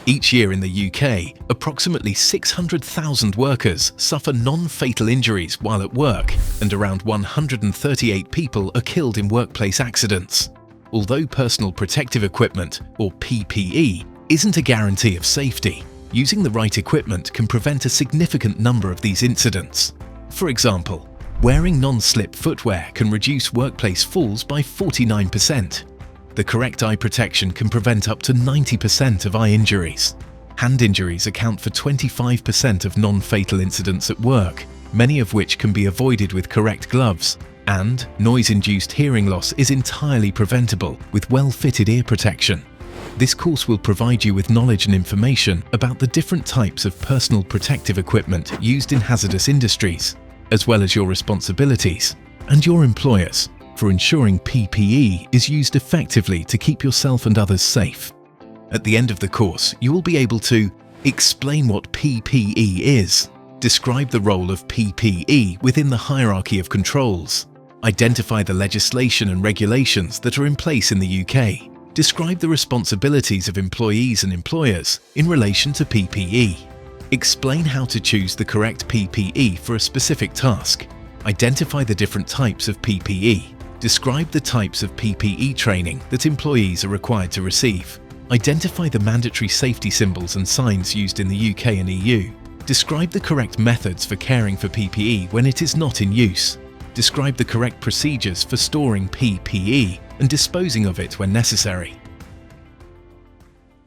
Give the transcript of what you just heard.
Each year in the UK, approximately 600,000 workers suffer non-fatal injuries while at work, and around 138 people are killed in workplace accidents. Although personal protective equipment, or PPE, isn't a guarantee of safety, using the right equipment can prevent a significant number of these incidents. For example, wearing non-slip footwear can reduce workplace falls by 49%. The correct eye protection can prevent up to 90% of eye injuries. Hand injuries account for 25% of non-fatal incidents at work, many of which can be avoided with correct gloves. And noise-induced hearing loss is entirely preventable with well-fitted ear protection. This course will provide you with knowledge and information about the different types of personal protective equipment used in hazardous industries, as well as your responsibilities and your employers for ensuring PPE is used effectively to keep yourself and others safe. At the end of the course, you will be able to explain what PPE is, describe the role of PPE within the hierarchy of controls, identify the legislation and regulations that are in place in the UK, describe the responsibilities of employees and employers in relation to PPE, explain how to choose the correct PPE for a specific task, identify the different types of PPE, describe the types of PPE training that employees are required to receive, identify the mandatory safety symbols and signs used in the UK and EU, describe the correct methods for caring for PPE when it is not in use, describe the correct procedures for storing PPE and disposing of it when necessary.